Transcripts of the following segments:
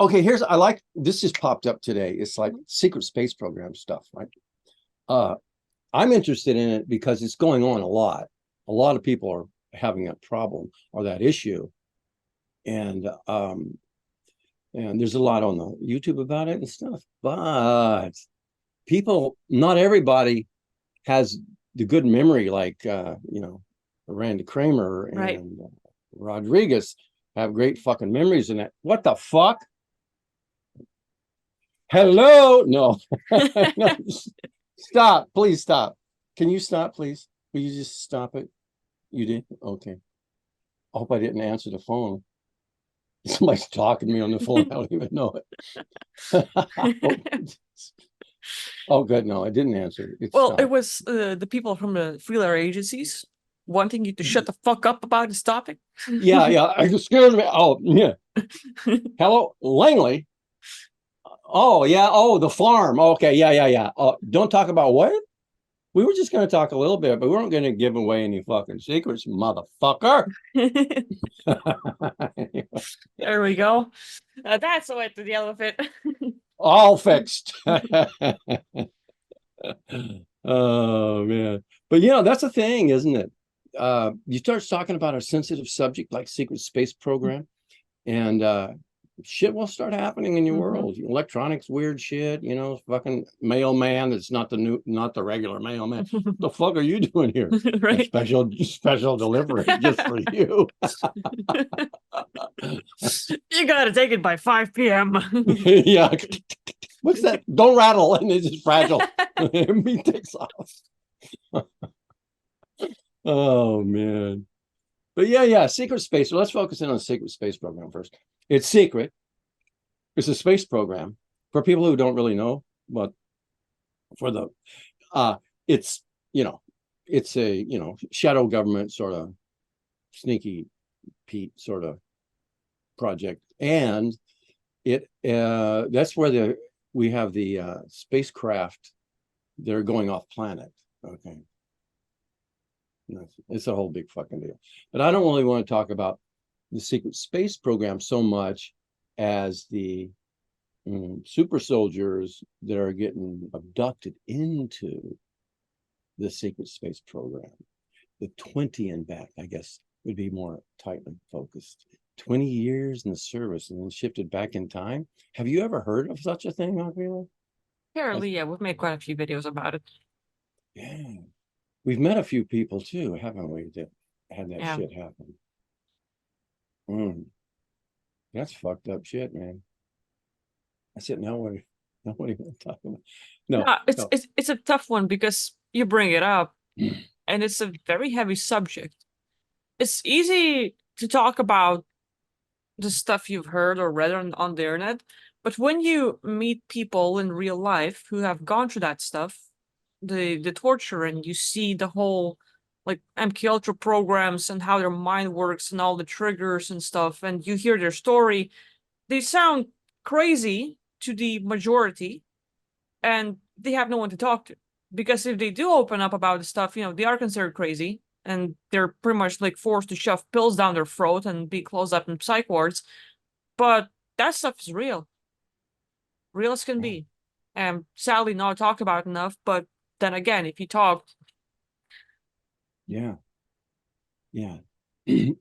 Okay, I like this just popped up today. It's like secret space program stuff, right? Uh, I'm interested in it because it's going on a lot. A lot of people are having that problem or that issue, and there's a lot on the YouTube about it and stuff. But people, not everybody has the good memory like Randy Kramer Right. and Rodriguez have great fucking memories in that. What the fuck? Hello? No, no, stop, please stop. Can you stop, please? Will you just stop it? You did? Okay. I hope I didn't answer the phone. Somebody's talking to me on the phone. I don't even know it. Oh, good. No, I didn't answer. It Well, it stopped. was the people from the freelance agencies wanting you to shut the fuck up about this topic. Yeah, yeah. Excuse me. Oh, yeah. Hello, Langley. Oh, yeah. Oh, the farm. Okay. Yeah, yeah, yeah. Don't talk about what? We were just going to talk a little bit, but we weren't going to give away any fucking secrets, motherfucker. There we go. That's the way to deal with it. All fixed. Oh man. But that's a thing, isn't it? You start talking about a sensitive subject like secret space program, and shit will start happening in your Hmm. world. Electronics, weird shit, fucking mailman that's not the regular mailman. The fuck are you doing here? A Right. special delivery just for you. You gotta take it by 5 p.m. Yeah. What's that? Don't rattle, and it's just fragile. Me takes off. Oh man. But yeah, secret space. So let's focus in on the secret space program first. It's secret. It's a space program for people who don't really know. But for the it's you know, it's a shadow government sort of sneaky Pete sort of project, and it that's where we have the spacecraft that are going off planet. Okay, it's a whole big fucking deal. But I don't really want to talk about the secret space program so much as the super soldiers that are getting abducted into the secret space program. The 20 and back, I guess, would be more tightly focused. 20 years in the service and then shifted back in time. Have you ever heard of such a thing, Gabriela? Apparently, yeah, we've made quite a few videos about it. Yeah. We've met a few people too, haven't we, that had that Yeah. shit happen. Mm, that's fucked up shit, man. I said, no, what are you talking about? No, No, it's no. it's it's a tough one because you bring it up and it's a very heavy subject. It's easy to talk about the stuff you've heard or read on the internet, but when you meet people in real life who have gone through that stuff, the torture, and you see the whole like MK Ultra programs and how their mind works and all the triggers and stuff, and you hear their story, they sound crazy to the majority, and they have no one to talk to. Because if they do open up about the stuff, they are considered crazy, and they're pretty much like forced to shove pills down their throat and be closed up in psych wards. But that stuff is real as can be, and sadly not talked about enough. But then again, if you talk, Yeah, yeah.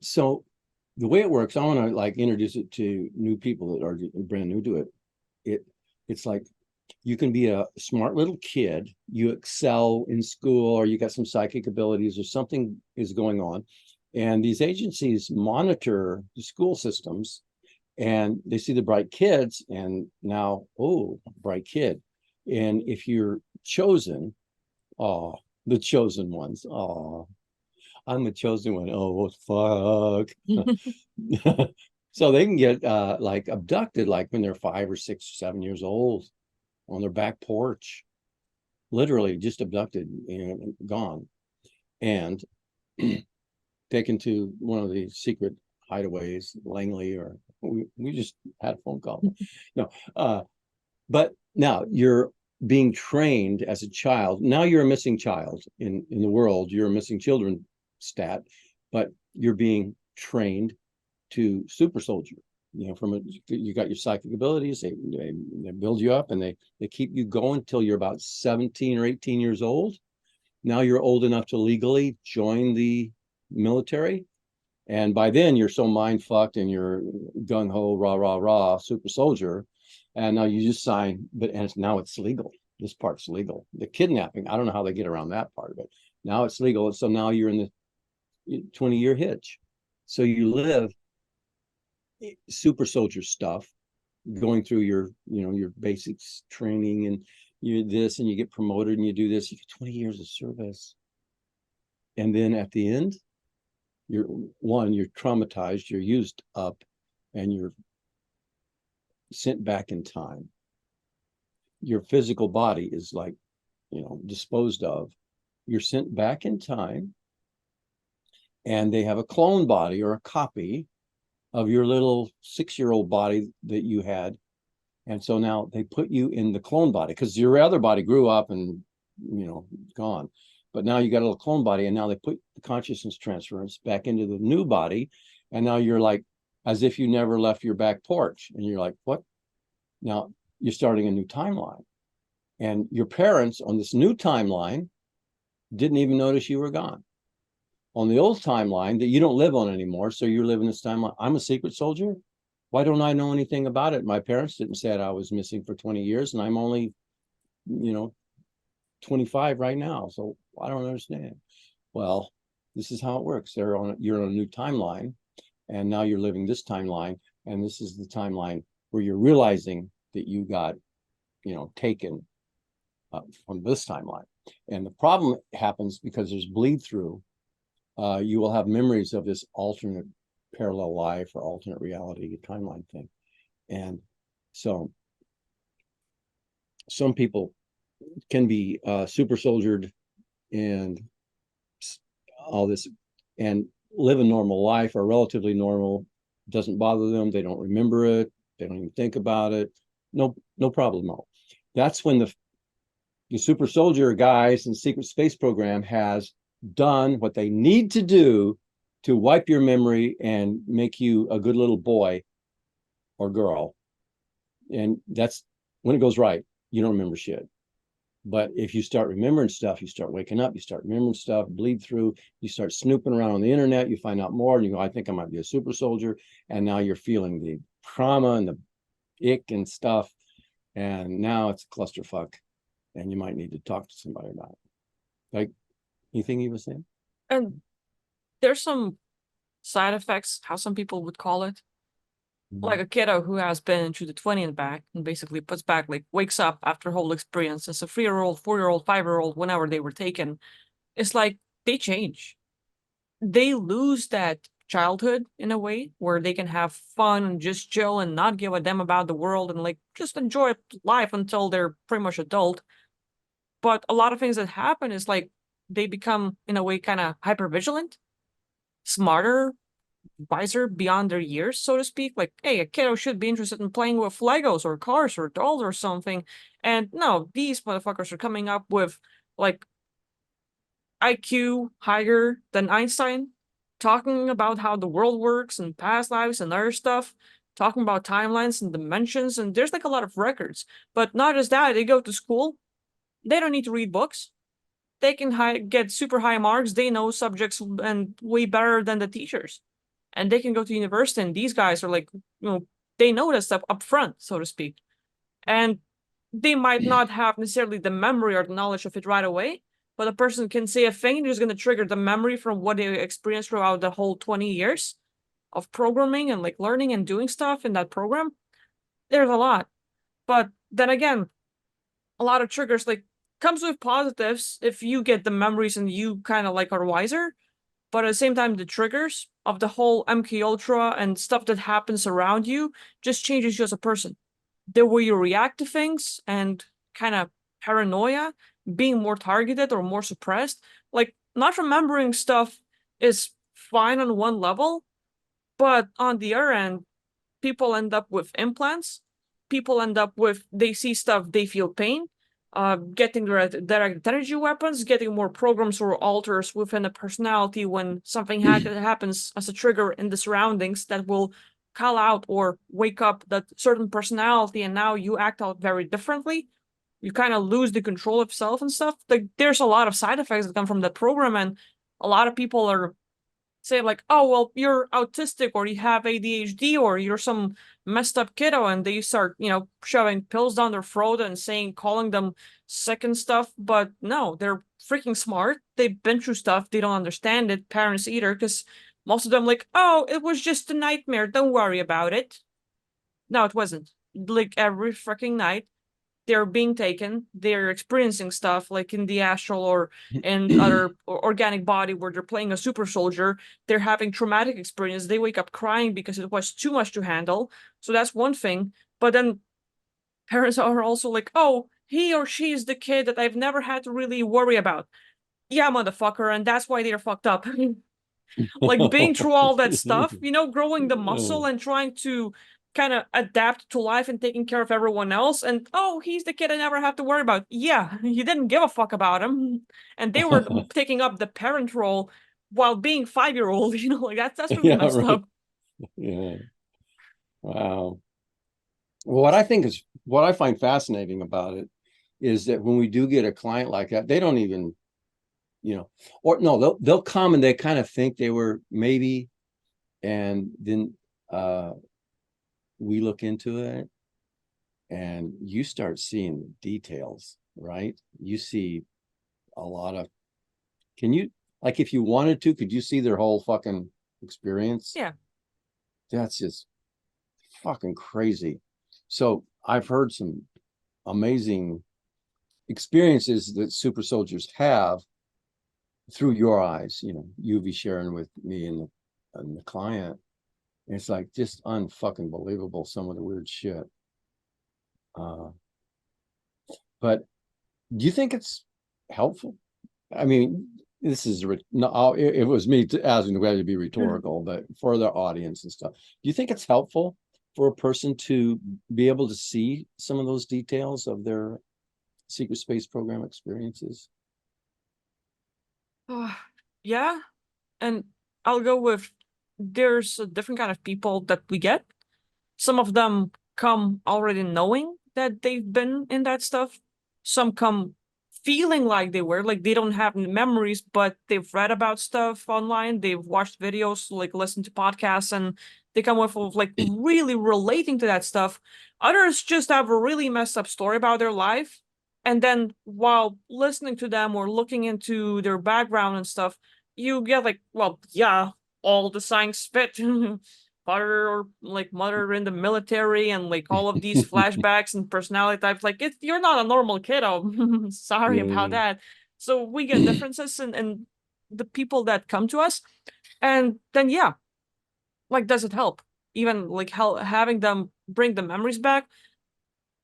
So the way it works, I want to like introduce it to new people that are brand new to it. It's like you can be a smart little kid, you excel in school, or you got some psychic abilities, or something is going on, and these agencies monitor the school systems, and they see the bright kids, and now, oh, bright kid, and if you're chosen, oh, the chosen ones, oh, I'm the chosen one. Oh, fuck. So they can get like abducted like when they're 5 or 6 or 7 years old on their back porch, literally just abducted and gone, and taken to one of the secret hideaways, Langley, or we just had a phone call. No, but now you're being trained as a child. Now you're a missing child in the world. You're a missing children stat, but you're being trained to super soldier. you got your psychic abilities. They build you up, and they keep you going till you're about 17 or 18 years old. Now you're old enough to legally join the military. And by then you're so mind fucked and you're gung ho, rah, rah, rah, super soldier. And now you just sign, now it's legal. This part's legal. The kidnapping, I don't know how they get around that part of it. Now it's legal. So now you're in the 20-year hitch. So you live super soldier stuff, going through your basics training, and you this, and you get promoted and you do this, you get 20 years of service. And then at the end, you're traumatized, you're used up, and you're sent back in time. Your physical body is like, disposed of. You're sent back in time, and they have a clone body or a copy of your little 6-year-old body that you had. And so now they put you in the clone body because your other body grew up and, gone. But now you got a little clone body, and now they put the consciousness transference back into the new body. And now you're like, as if you never left your back porch. And you're like, what? Now you're starting a new timeline. And your parents on this new timeline didn't even notice you were gone. On the old timeline that you don't live on anymore, so you're living this timeline. I'm a secret soldier. Why don't I know anything about it? My parents didn't say I was missing for 20 years, and I'm only, 25 right now. So I don't understand. Well, this is how it works. You're on a new timeline, and now you're living this timeline, and this is the timeline where you're realizing that you got, taken from this timeline. And the problem happens because there's bleed through. You will have memories of this alternate parallel life or alternate reality timeline thing. And so some people can be super soldiered and all this and live a normal life, or relatively normal. Doesn't bother them. They don't remember it. They don't even think about it. No problem. No. That's when the super soldier guys in secret space program has done what they need to do to wipe your memory and make you a good little boy or girl. And that's when it goes right. You don't remember shit. But if you start remembering stuff, you start waking up, you start remembering stuff, bleed through, you start snooping around on the internet, you find out more, and you go, I think I might be a super soldier. And now you're feeling the trauma and the ick and stuff. And now it's a clusterfuck. And you might need to talk to somebody about it. Like, anything you were saying? And there's some side effects, how some people would call it. Like a kiddo who has been through the 20 and back and basically puts back, like wakes up after whole experience as a 3-year-old, 4-year-old, 5-year-old, whenever they were taken. It's like they change. They lose that childhood in a way where they can have fun and just chill and not give a damn about the world and like just enjoy life until they're pretty much adult. But a lot of things that happen is like they become in a way kind of hyper vigilant, smarter, wiser beyond their years, so to speak. Like, hey, a kiddo should be interested in playing with Legos or cars or dolls or something. And no, these motherfuckers are coming up with like IQ higher than Einstein, talking about how the world works and past lives and other stuff, talking about timelines and dimensions. And there's like a lot of records. But not just that, they go to school. They don't need to read books. They can get super high marks. They know subjects and way better than the teachers. And they can go to university, and these guys are like, they know that stuff up front, so to speak. And they might not have necessarily the memory or the knowledge of it right away, but a person can say a thing and is going to trigger the memory from what they experienced throughout the whole 20 years of programming and like learning and doing stuff in that program. There's a lot. But then again, a lot of triggers like comes with positives if you get the memories and you kind of like are wiser. But at the same time, the triggers of the whole MK Ultra and stuff that happens around you just changes you as a person. The way you react to things and kind of paranoia, being more targeted or more suppressed. Like, not remembering stuff is fine on one level, but on the other end, people end up with implants. People end up with, they see stuff, they feel pain. Getting direct energy weapons, getting more programs or alters within a personality when something happens as a trigger in the surroundings that will call out or wake up that certain personality and now you act out very differently, you kind of lose the control of self and stuff. Like there's a lot of side effects that come from that program, and a lot of people are say like, oh, well, you're autistic or you have ADHD or you're some messed up kiddo. And they start, shoving pills down their throat and calling them sick and stuff. But no, they're freaking smart. They've been through stuff. They don't understand it. Parents either, because most of them like, oh, it was just a nightmare. Don't worry about it. No, it wasn't. Like every freaking night, they're being taken, they're experiencing stuff like in the astral or in other organic body where they're playing a super soldier. They're having traumatic experience. They wake up crying because it was too much to handle. So that's one thing. But then parents are also like, oh, he or she is the kid that I've never had to really worry about. Yeah, motherfucker, and that's why they're fucked up. Like being through all that stuff, growing the muscle and trying to kind of adapt to life and taking care of everyone else. And oh, he's the kid I never have to worry about. Yeah, you didn't give a fuck about him. And they were taking up the parent role while being 5-year-old, like that's really Yeah, messed right. up. Yeah. Wow. Well, what I find fascinating about it is that when we do get a client like that, they don't even, or no, they'll come and they kind of think they were maybe, and then we look into it and you start seeing the details, right? You see a lot of, can you, like, if you wanted to, could you see their whole fucking experience? Yeah. That's just fucking crazy. So I've heard some amazing experiences that super soldiers have through your eyes. You be sharing with me and the client. It's like just unfucking believable, some of the weird shit. But do you think it's helpful? I mean, this is no, it was me asking whether to be rhetorical, but for the audience and stuff, do you think it's helpful for a person to be able to see some of those details of their secret space program experiences? Yeah. And I'll go with there's a different kind of people that we get. Some of them come already knowing that they've been in that stuff. Some come feeling like they were, like they don't have memories, but they've read about stuff online. They've watched videos, like listened to podcasts, and they come with like really relating to that stuff. Others just have a really messed up story about their life. And then while listening to them or looking into their background and stuff, you get like, well, yeah, all the signs fit. Father or like mother in the military and like all of these flashbacks and personality types. Like you're not a normal kiddo. Sorry about Yeah. that. So we get differences in the people that come to us. And then yeah, like does it help? Even like having them bring the memories back?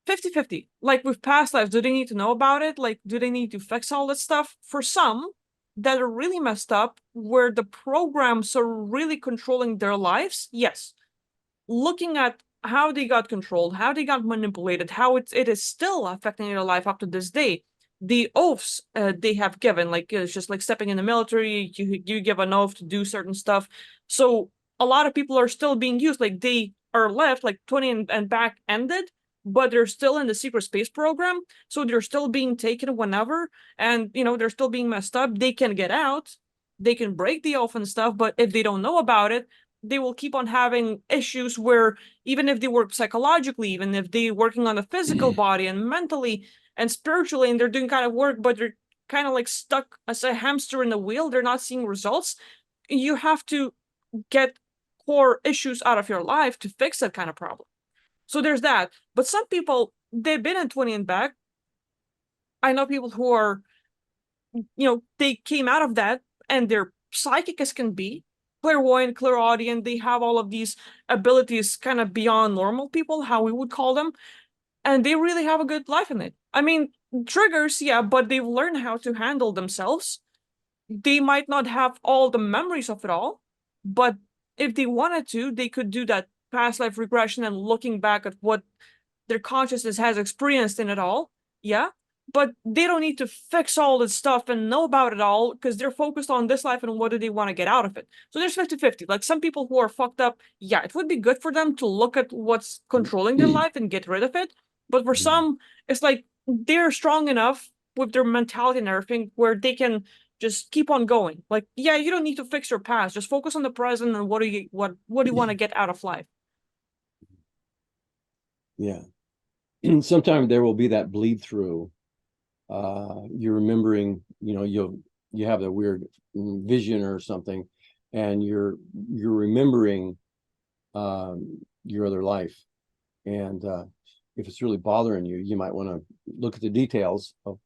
50-50. Like with past lives, do they need to know about it? Like, do they need to fix all that stuff? For some that are really messed up, where the programs are really controlling their lives, yes. Looking at how they got controlled, how they got manipulated, how it is still affecting their life up to this day. The oaths they have given, like it's just like stepping in the military, you give an oath to do certain stuff. So a lot of people are still being used, like they are left, like 20 and back ended, but they're still in the secret space program, so they're still being taken whenever, and they're still being messed up. They can get out, they can break the oath and stuff, but if they don't know about it, they will keep on having issues where even if they work psychologically, even if they're working on the physical body and mentally and spiritually, and they're doing kind of work, but they're kind of like stuck as a hamster in a wheel, they're not seeing results. You have to get core issues out of your life to fix that kind of problem. So there's that. But some people, they've been in 20 and back. I know people who are, they came out of that and they're psychic as can be, clairvoyant, clairaudient. They have all of these abilities kind of beyond normal people, how we would call them. And they really have a good life in it. I mean, triggers, yeah, but they've learned how to handle themselves. They might not have all the memories of it all, but if they wanted to, they could do that past life regression and looking back at what their consciousness has experienced in it all. Yeah. but they don't need to fix all this stuff and know about it all because they're focused on this life and what do they want to get out of it. So there's 50-50. Like some people who are fucked up, yeah, it would be good for them to look at what's controlling their life and get rid of it. But for some, it's like they're strong enough with their mentality and everything where they can just keep on going. Like, yeah, you don't need to fix your past. Just focus on the present and what do you want to get out of life? Yeah. Sometimes there will be that bleed through. You're remembering, you have a weird vision or something, and you're remembering your other life. And if it's really bothering you, you might want to look at the details of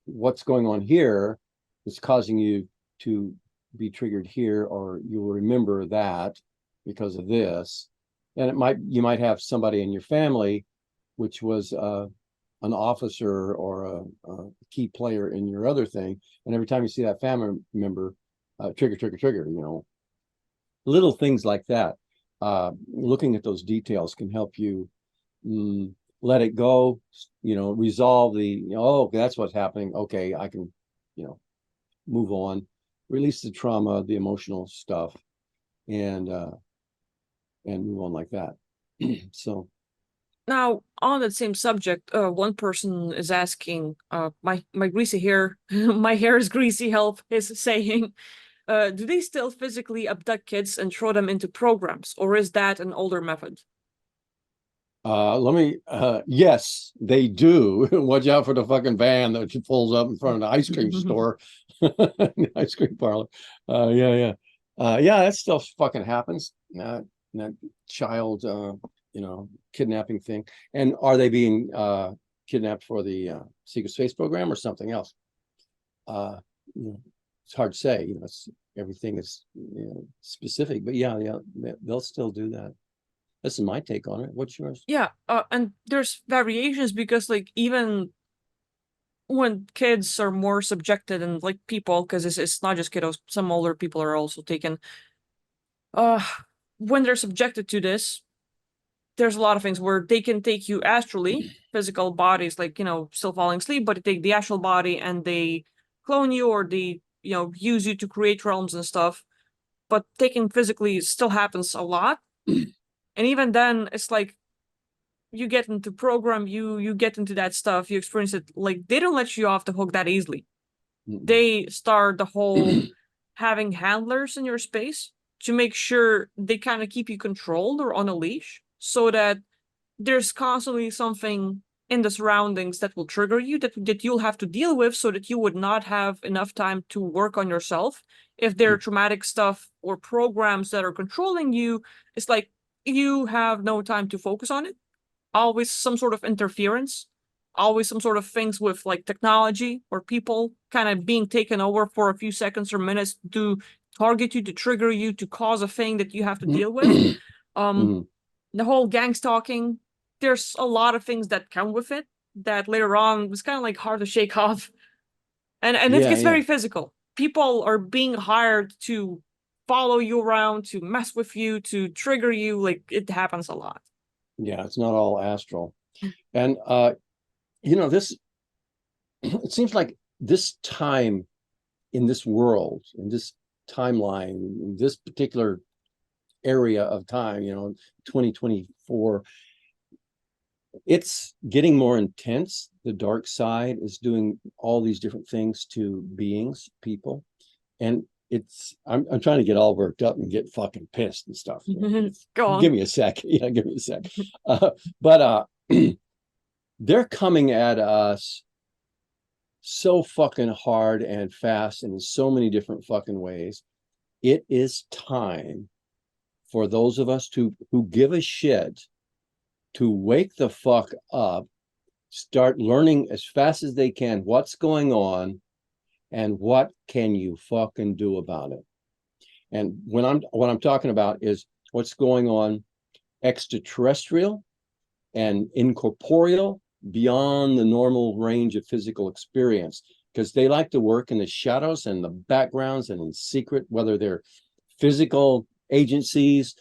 what's going on here is causing you to be triggered here, or you'll remember that because of this. And you might have somebody in your family, which was an officer or a key player in your other thing. And every time you see that family member, trigger, little things like that. Looking at those details can help you let it go, resolve oh, that's what's happening. Okay, I can, move on, release the trauma, the emotional stuff, and move on like that. So Now, on that same subject, one person is asking, my greasy hair, my hair is greasy. Help is saying, do they still physically abduct kids and throw them into programs, or is that an older method? yes, they do. Watch out for the fucking van that pulls up in front of the ice cream store, the ice cream parlor. Yeah, that stuff fucking happens. That child, kidnapping thing. And are they being kidnapped for the secret space program or something else? It's hard to say. Everything is specific, but yeah, they'll still do that. This is my take on it. What's yours? Yeah, and there's variations because like even when kids are more subjected and like people, because it's not just kiddos, some older people are also taken. Uh, when they're subjected to this, there's a lot of things where they can take you astrally, physical bodies, like still falling asleep, but they take the astral body and they clone you or they use you to create realms and stuff. But taking physically still happens a lot, and even then, it's like you get into program, you get into that stuff, you experience it. Like they don't let you off the hook that easily. They start the whole having handlers in your space to make sure they kind of keep you controlled or on a leash so that there's constantly something in the surroundings that will trigger you that you'll have to deal with so that you would not have enough time to work on yourself. If there are traumatic stuff or programs that are controlling you, it's like you have no time to focus on it. Always some sort of interference, always some sort of things with like technology or people kind of being taken over for a few seconds or minutes to target you, to trigger you, to cause a thing that you have to deal with. Um, the whole gang stalking, there's a lot of things that come with it that later on was kind of like hard to shake off. And it Yeah, gets yeah, very physical. People are being hired to follow you around, to mess with you, to trigger you. Like it happens a lot. yeah. It's not all astral. And this it seems like this time in this world, in this timeline, in this particular area of time, 2024, it's getting more intense. The dark side is doing all these different things to beings, people. And I'm trying to get all worked up and get fucking pissed and stuff. Go Give on. me a sec. Yeah, give me a sec. But they're coming at us so fucking hard and fast and in so many different fucking ways. It is time for those of us who give a shit to wake the fuck up, start learning as fast as they can what's going on and what can you fucking do about it. And what I'm talking about is what's going on extraterrestrial and incorporeal, beyond the normal range of physical experience, because they like to work in the shadows and the backgrounds and in secret, whether they're physical agencies,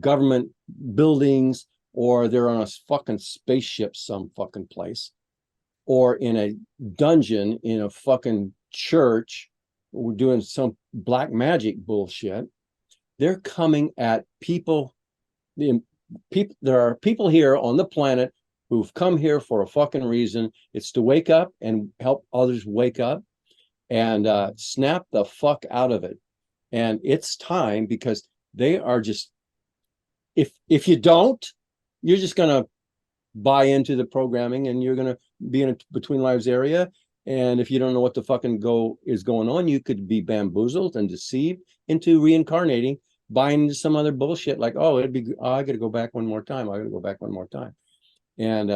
government buildings, or they're on a fucking spaceship some fucking place. or in a dungeon in a fucking church, we're doing some black magic bullshit. They're coming at people. There are people here on the planet who've come here for a fucking reason. It's to wake up and help others wake up and snap the fuck out of it. And it's time, because they are just, if you don't, you're just gonna buy into the programming and you're gonna be in a between lives area. And if you don't know what the fucking is going on, you could be bamboozled and deceived into reincarnating, buying into some other bullshit like, oh, I gotta go back one more time. I gotta go back one more time. And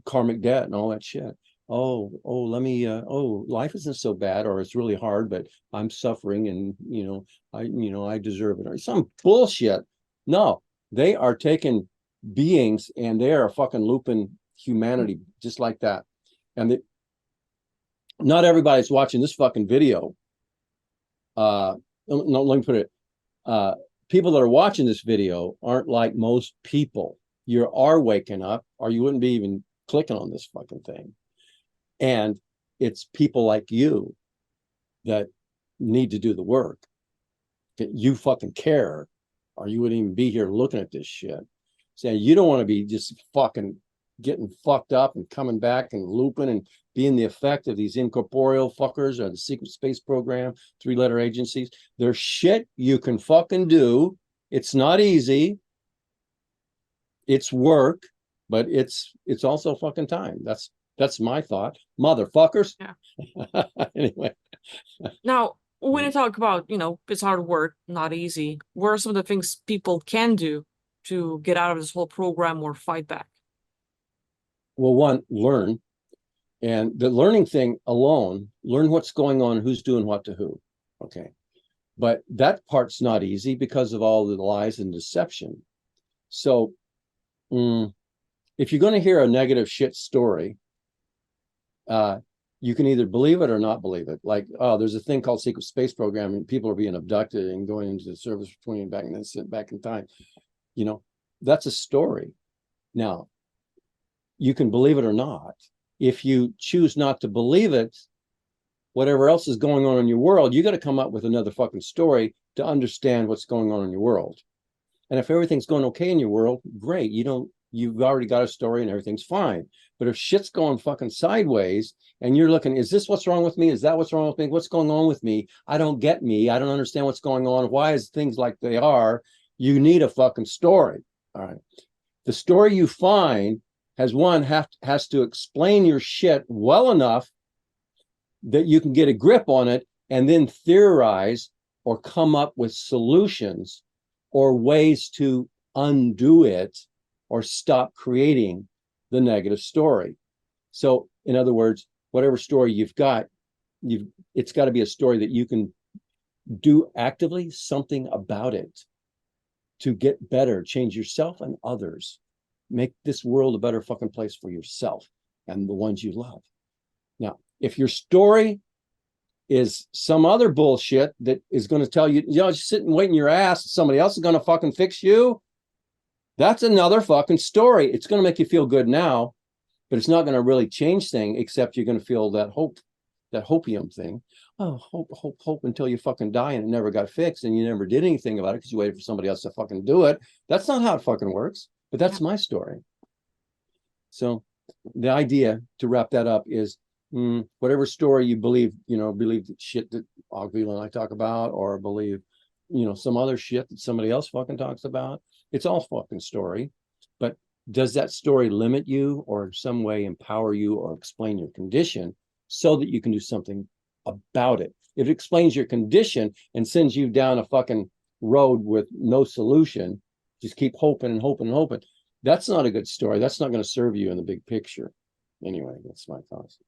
karmic debt and all that shit. Let me life isn't so bad, or it's really hard, but I'm suffering, and I deserve it, or some bullshit. No, they are taking beings and they are fucking looping humanity just like that. And not everybody's watching this fucking video. No, let me put it. People that are watching this video aren't like most people. You are waking up, or you wouldn't be even clicking on this fucking thing. And it's people like you that need to do the work. You fucking care, or you wouldn't even be here looking at this shit. So you don't want to be just fucking getting fucked up and coming back and looping and being the effect of these incorporeal fuckers or the secret space program, 3-letter agencies. There's shit you can fucking do. It's not easy. It's work, but it's also fucking time. That's my thought, motherfuckers. Yeah. Anyway. Now, when I talk about, it's hard work, not easy, what are some of the things people can do to get out of this whole program or fight back? Well, one, learn. And the learning thing alone, learn what's going on, who's doing what to who. Okay. But that part's not easy because of all the lies and deception. So if you're going to hear a negative shit story, you can either believe it or not believe it. Like, oh, there's a thing called secret space program, and people are being abducted and going into the service between back in time. That's a story. Now, you can believe it or not. If you choose not to believe it, whatever else is going on in your world, you got to come up with another fucking story to understand what's going on in your world. And if everything's going okay in your world, great. You've already got a story and everything's fine. But if shit's going fucking sideways and you're looking, is this what's wrong with me? Is that what's wrong with me? What's going on with me? I don't get me. I don't understand what's going on. Why is things like they are? You need a fucking story. All right. The story you find has to explain your shit well enough that you can get a grip on it and then theorize or come up with solutions or ways to undo it or stop creating the negative story. So in other words, whatever story you've got, it's got to be a story that you can do actively something about it to get better, change yourself and others, make this world a better fucking place for yourself and the ones you love. Now, if your story is some other bullshit that is going to tell you, just sit and wait in your ass, somebody else is going to fucking fix you, that's another fucking story. It's going to make you feel good now, but it's not going to really change things, except you're going to feel that hope, that hopium thing. Oh, hope until you fucking die, and it never got fixed, and you never did anything about it because you waited for somebody else to fucking do it. That's not how it fucking works, but that's my story. So the idea, to wrap that up, is whatever story you believe the shit that Ogville and I talk about, or believe, some other shit that somebody else fucking talks about. It's all fucking story. But does that story limit you or in some way empower you or explain your condition so that you can do something about it? If it explains your condition and sends you down a fucking road with no solution, just keep hoping and hoping and hoping, that's not a good story. That's not going to serve you in the big picture. Anyway, that's my thoughts.